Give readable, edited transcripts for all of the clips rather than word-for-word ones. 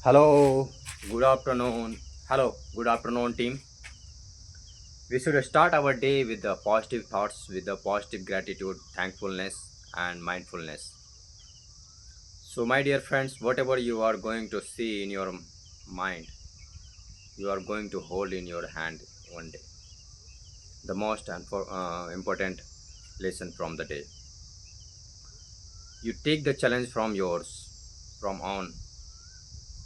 Hello, good afternoon. Hello, good afternoon, team. We should start our day with the positive thoughts, with the positive gratitude, thankfulness, and mindfulness. So, my dear friends, whatever you are going to see in your mind, you are going to hold in your hand one day. The most important lesson from the day. You take the challenge from yours, from on.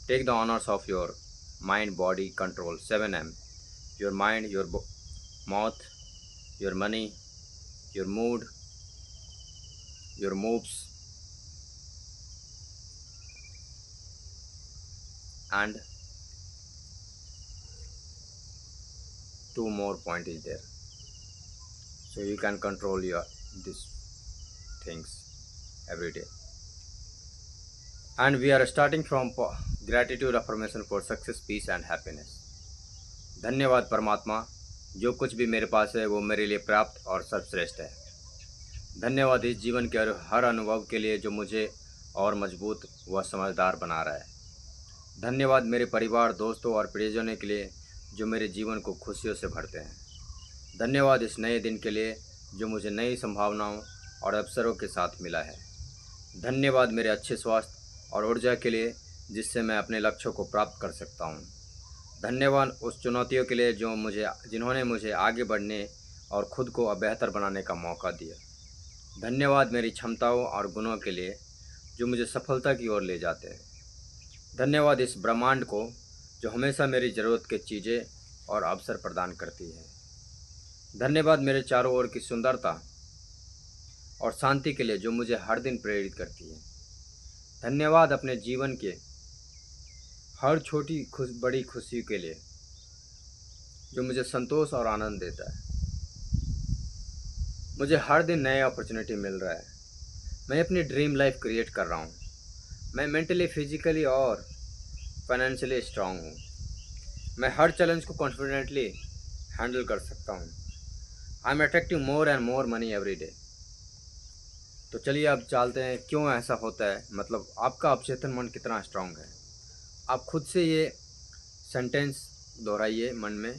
Take the honors of your mind body control 7M. Your mind, your mouth, your money, your mood, your moves, and two more point is there. So you can control your these things every day. And we are starting from gratitude affirmation for success, peace and happiness. धन्यवाद परमात्मा, जो कुछ भी मेरे पास है वो मेरे लिए प्राप्त और सर्वश्रेष्ठ है। धन्यवाद इस जीवन के हर अनुभव के लिए जो मुझे और मजबूत व समझदार बना रहा है। धन्यवाद मेरे परिवार, दोस्तों और प्रियजनों के लिए जो मेरे जीवन को खुशियों से भरते हैं। धन्यवाद इस नए दिन के लिए जो मुझे नई संभावनाओं और अवसरों के साथ मिला है। धन्यवाद मेरे अच्छे स्वास्थ्य और ऊर्जा के लिए जिससे मैं अपने लक्ष्यों को प्राप्त कर सकता हूँ। धन्यवाद उस चुनौतियों के लिए जिन्होंने मुझे आगे बढ़ने और खुद को बेहतर बनाने का मौका दिया। धन्यवाद मेरी क्षमताओं और गुणों के लिए जो मुझे सफलता की ओर ले जाते हैं। धन्यवाद इस ब्रह्मांड को जो हमेशा मेरी ज़रूरत की चीज़ें और अवसर प्रदान करती है। धन्यवाद मेरे चारों ओर की सुंदरता और शांति के लिए जो मुझे हर दिन प्रेरित करती है। धन्यवाद अपने जीवन के हर छोटी बड़ी खुशी के लिए जो मुझे संतोष और आनंद देता है। मुझे हर दिन नए अपॉर्चुनिटी मिल रहा है। मैं अपनी ड्रीम लाइफ क्रिएट कर रहा हूँ। मैं मेंटली, फिजिकली और फाइनेंशियली स्ट्रांग हूँ। मैं हर चैलेंज को कॉन्फिडेंटली हैंडल कर सकता हूँ। I am attracting more and more money every day. तो चलिए अब चलते हैं क्यों ऐसा होता है, मतलब आपका अवचेतन मन कितना स्ट्रांग है। आप खुद से ये सेंटेंस दोहराइए मन में,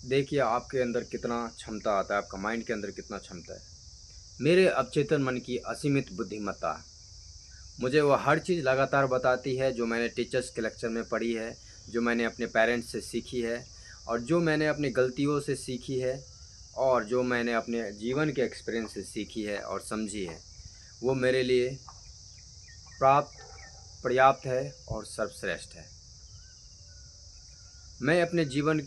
देखिए आपके अंदर कितना क्षमता आता है, आपका माइंड के अंदर कितना क्षमता है। मेरे अवचेतन मन की असीमित बुद्धिमत्ता मुझे वह हर चीज़ लगातार बताती है जो मैंने टीचर्स के लेक्चर में पढ़ी है, जो मैंने अपने पेरेंट्स से सीखी है और जो मैंने अपनी गलतियों से सीखी है और जो मैंने अपने जीवन के एक्सपीरियंस से सीखी है और समझी है। वो मेरे लिए प्राप्त, पर्याप्त है और सर्वश्रेष्ठ है। मैं अपने जीवन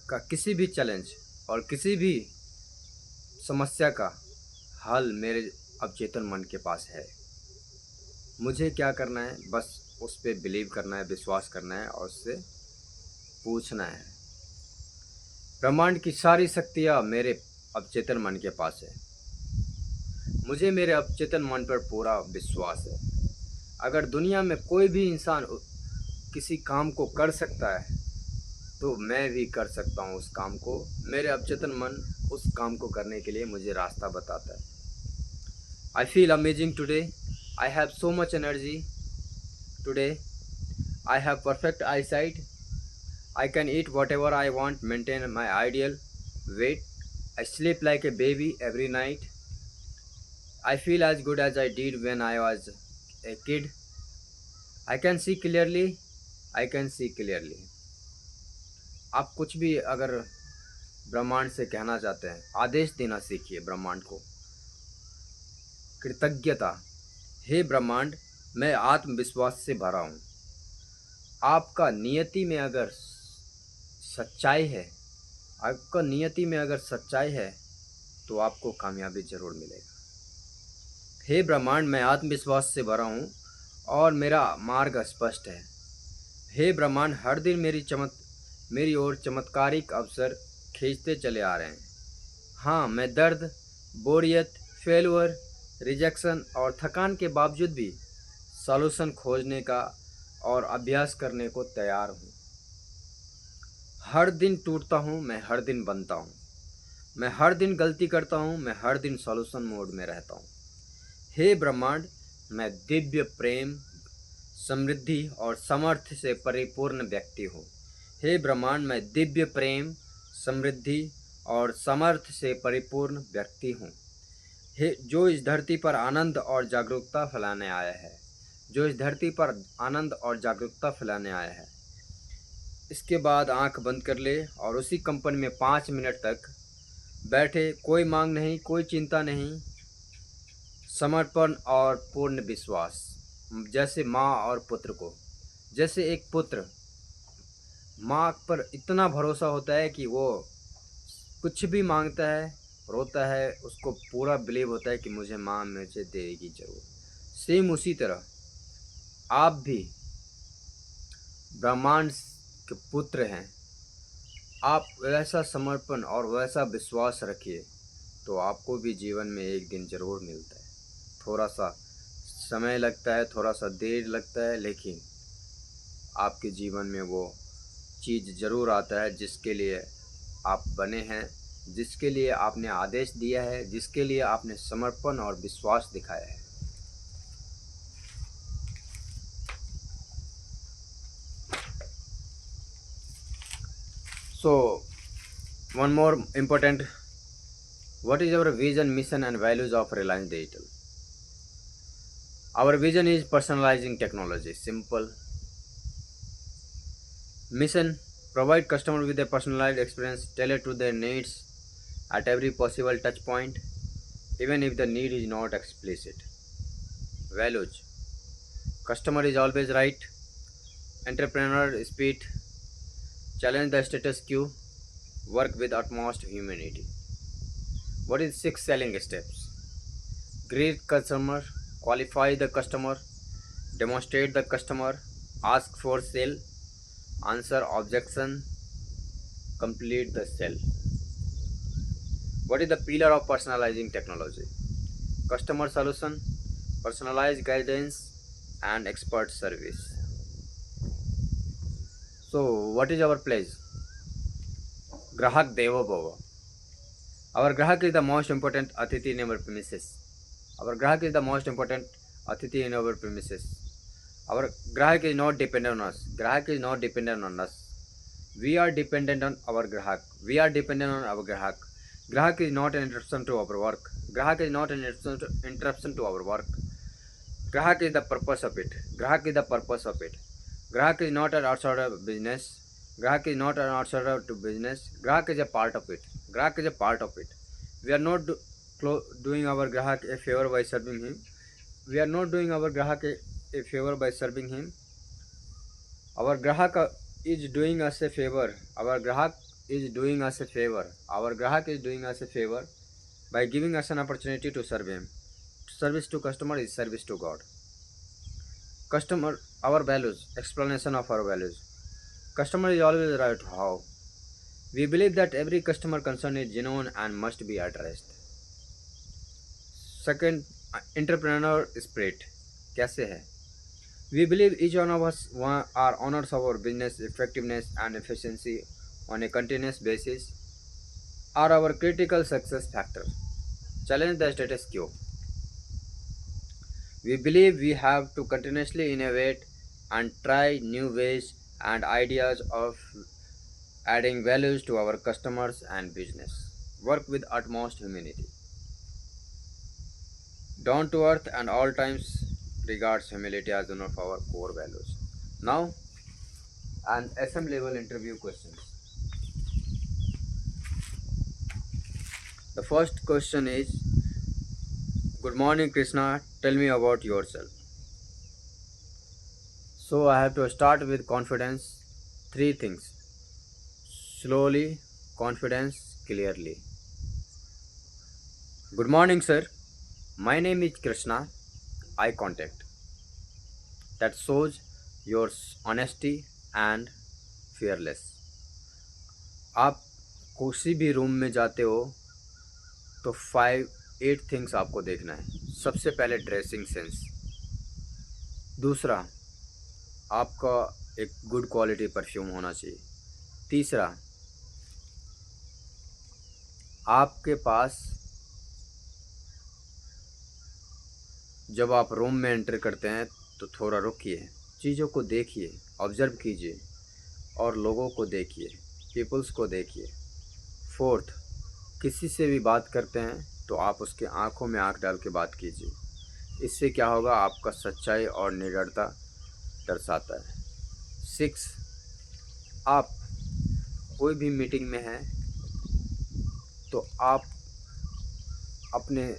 का किसी भी चैलेंज और किसी भी समस्या का हल मेरे अवचेतन मन के पास है। मुझे क्या करना है, बस उस पर बिलीव करना है, विश्वास करना है और उससे पूछना है। ब्रह्मांड की सारी शक्तियाँ मेरे अवचेतन मन के पास है। मुझे मेरे अवचेतन मन पर पूरा विश्वास है। अगर दुनिया में कोई भी इंसान किसी काम को कर सकता है तो मैं भी कर सकता हूँ उस काम को। मेरे अवचेतन मन उस काम को करने के लिए मुझे रास्ता बताता है। I feel amazing today. I have so much energy today. I have perfect I site. I can eat whatever I want, maintain my ideal weight. I sleep like a baby every night. I feel as good as I did when I was a kid. I can see clearly. I can see clearly. आप कुछ भी अगर ब्रह्मांड से कहना चाहते हैं, आदेश देना सीखिए ब्रह्मांड को। कृतज्ञता। हे ब्रह्मांड, मैं आत्मविश्वास से भरा हूँ। आपका नियति में अगर सच्चाई है, आपका नियति में अगर सच्चाई है तो आपको कामयाबी जरूर मिलेगा। हे ब्रह्मांड, मैं आत्मविश्वास से भरा हूँ और मेरा मार्ग स्पष्ट है। हे ब्रह्मांड, हर दिन मेरी ओर चमत्कारिक अवसर खींचते चले आ रहे हैं। हाँ, मैं दर्द, बोरियत, फेलुअर, रिजेक्शन और थकान के बावजूद भी सॉल्यूशन खोजने का और अभ्यास करने को तैयार हूँ। हर दिन टूटता हूँ, मैं हर दिन बनता हूँ। मैं हर दिन गलती करता हूँ, मैं हर दिन सॉल्यूशन मोड में रहता हूँ। हे ब्रह्मांड, मैं दिव्य प्रेम, समृद्धि और सामर्थ्य से परिपूर्ण व्यक्ति हूँ। हे ब्रह्मांड, मैं दिव्य प्रेम, समृद्धि और सामर्थ्य से परिपूर्ण व्यक्ति हूँ। हे जो इस धरती पर आनंद और जागरूकता फैलाने आया है, जो इस धरती पर आनंद और जागरूकता फैलाने आया है। इसके बाद आंख बंद कर ले और उसी कंपन में 5 मिनट तक बैठे। कोई मांग नहीं, कोई चिंता नहीं, समर्पण और पूर्ण विश्वास। जैसे माँ और पुत्र को, जैसे एक पुत्र माँ पर इतना भरोसा होता है कि वो कुछ भी मांगता है, रोता है, उसको पूरा बिलीव होता है कि मुझे माँ मुझे देगी जरूर। सेम उसी तरह आप भी ब्रह्मांड के पुत्र हैं। आप वैसा समर्पण और वैसा विश्वास रखिए तो आपको भी जीवन में एक दिन ज़रूर मिलता है। थोड़ा सा समय लगता है, थोड़ा सा देर लगता है, लेकिन आपके जीवन में वो चीज़ ज़रूर आता है जिसके लिए आप बने हैं, जिसके लिए आपने आदेश दिया है, जिसके लिए आपने समर्पण और विश्वास दिखाया है। So, one more important, what is our vision, mission and values of Reliance Digital? Our vision is personalizing technology. Simple. Mission, provide customer with a personalized experience tailored to their needs at every possible touch point, even if the need is not explicit. Values, customer is always right, entrepreneur spirit, challenge the status quo, work with utmost humanity. What is 6 selling steps? Greet customer, qualify the customer, demonstrate the customer, ask for sale, answer objection, complete the sale. What is the pillar of personalizing technology? Customer solution, personalized guidance and expert service. So what is our pledge? Grahak Devo Bhava. Our Grahak is the most important Atithi in our premises. Our Grahak is the most important Atithi in our premises. Our Grahak is not dependent on us. Grahak is not dependent on us. We are dependent on our Grahak. We are dependent on our Grahak. Grahak is not an interruption to our work. Grahak is not an interruption to our work. Grahak is the purpose of it. Grahak is the purpose of it. Grahak is not an outsider of business. Grahak is not an outsider to business. Grahak is a part of it. Grahak is a part of it. We are not doing our Grahak a favor by serving him. We are not doing our Grahak a favor by serving him. Our Grahak is doing us a favor. Our Grahak is doing us a favor. Our Grahak is doing us a favor by giving us an opportunity to serve him. Service to customer is service to God. Customer, our values, explanation of our values. Customer is always right. How? We believe that every customer concern is genuine and must be addressed. Second, entrepreneur spirit. कैसे है? We believe each one of us are owners of our business effectiveness and efficiency on a continuous basis are our critical success factor. Challenge the status quo. We believe we have to continuously innovate and try new ways and ideas of adding values to our customers and business. Work with utmost humanity. Down to earth and all times regards humility as one of our core values. Now, an SM level interview questions. The first question is, good morning Krishna, tell me about yourself. So I have to start with confidence. 3 things. Slowly, confidence, clearly. Good morning sir, my name is Krishna. Eye contact. That shows your honesty and fearless. आप किसी भी room में जाते हो तो 5-8 things आपको देखना है। सबसे पहले ड्रेसिंग सेंस, दूसरा आपका एक गुड क्वालिटी परफ्यूम होना चाहिए, तीसरा आपके पास जब आप रूम में एंटर करते हैं तो थोड़ा रुकिए, चीज़ों को देखिए, ऑब्जर्व कीजिए और लोगों को देखिए, पीपल्स को देखिए। फोर्थ, किसी से भी बात करते हैं तो आप उसके आंखों में आंख डाल के बात कीजिए। इससे क्या होगा, आपका सच्चाई और निडरता दर्शाता है। सिक्स, आप कोई भी मीटिंग में हैं तो आप अपने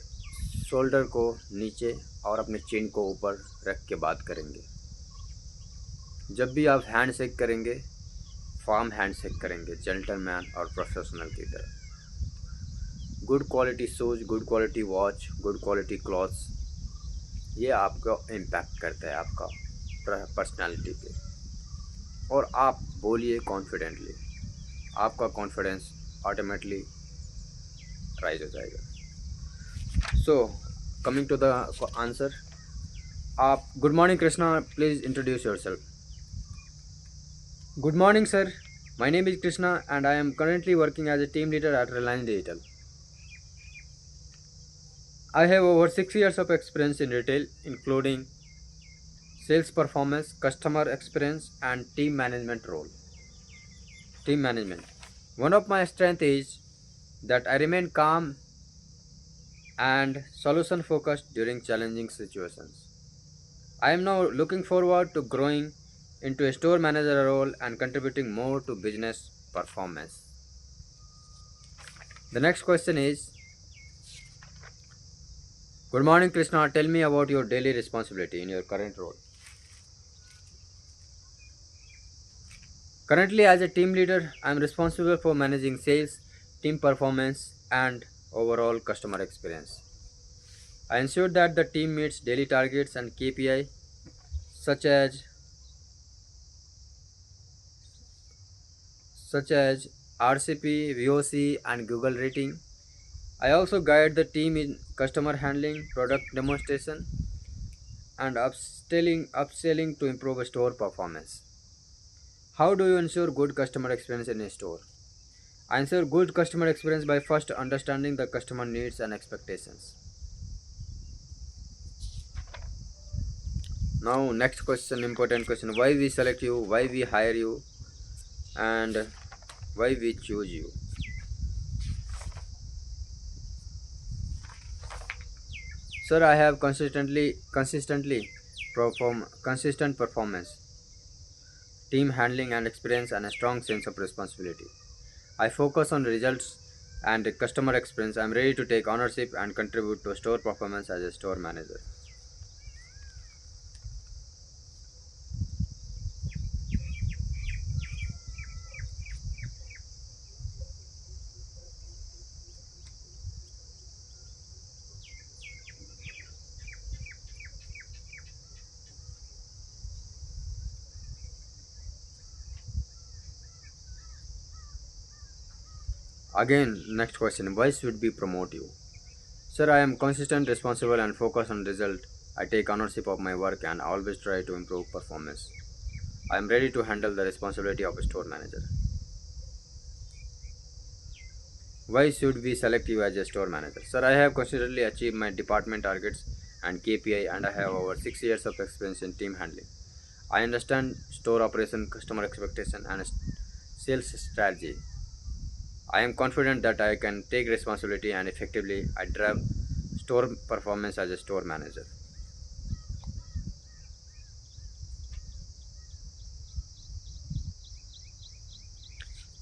शोल्डर को नीचे और अपने चिन को ऊपर रख के बात करेंगे। जब भी आप हैंड शेक करेंगे, फॉर्म हैंड शेक करेंगे, जेंटलमैन और प्रोफेशनल की तरह। Good quality shoes, good quality watch, good quality clothes, ये आपको इम्पैक्ट करता है आपका पर्सनालिटी पे। और आप बोलिए कॉन्फिडेंटली, आपका कॉन्फिडेंस ऑटोमेटिकली राइज हो जाएगा। So coming to the answer, आप good morning Krishna, please introduce yourself. Good morning, sir. My name is Krishna and I am currently working as a team leader at Reliance Digital. I have over 6 years of experience in retail, including sales performance, customer experience, and team management role. Team management. One of my strengths is that I remain calm and solution focused during challenging situations. I am now looking forward to growing into a store manager role and contributing more to business performance. The next question is, good morning, Krishna. Tell me about your daily responsibility in your current role. Currently, as a team leader, I am responsible for managing sales, team performance, and overall customer experience. I ensure that the team meets daily targets and KPI such as RCP, VOC, and Google rating. I also guide the team in customer handling, product demonstration, and upselling to improve store performance. How do you ensure good customer experience in a store? I ensure good customer experience by first understanding the customer needs and expectations. Now, next question, important question. Why we select you, why we hire you, and why we choose you? Sir, I have consistently perform consistent performance, team handling and experience, and a strong sense of responsibility. I focus on results and customer experience. I am ready to take ownership and contribute to store performance as a store manager. Again, next question. Why should we promote you? Sir, I am consistent, responsible, and focused on result. I take ownership of my work and always try to improve performance. I am ready to handle the responsibility of a store manager. Why should we select you as a store manager? Sir, I have consistently achieved my department targets and KPI, and I have over 6 years of experience in team handling. I understand store operation, customer expectation, and sales strategy. I am confident that I can take responsibility and effectively I drive store performance as a store manager.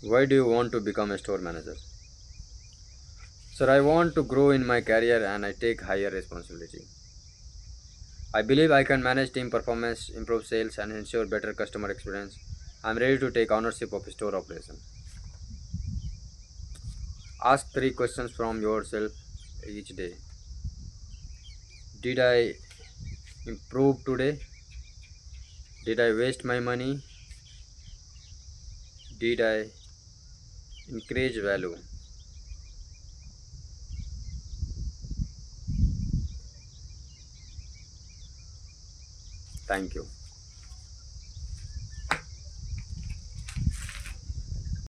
Why do you want to become a store manager? Sir, I want to grow in my career and I take higher responsibility. I believe I can manage team performance, improve sales, and ensure better customer experience. I am ready to take ownership of store operation. Ask 3 questions from yourself each day. Did I improve today? Did I waste my money? Did I increase value? Thank you.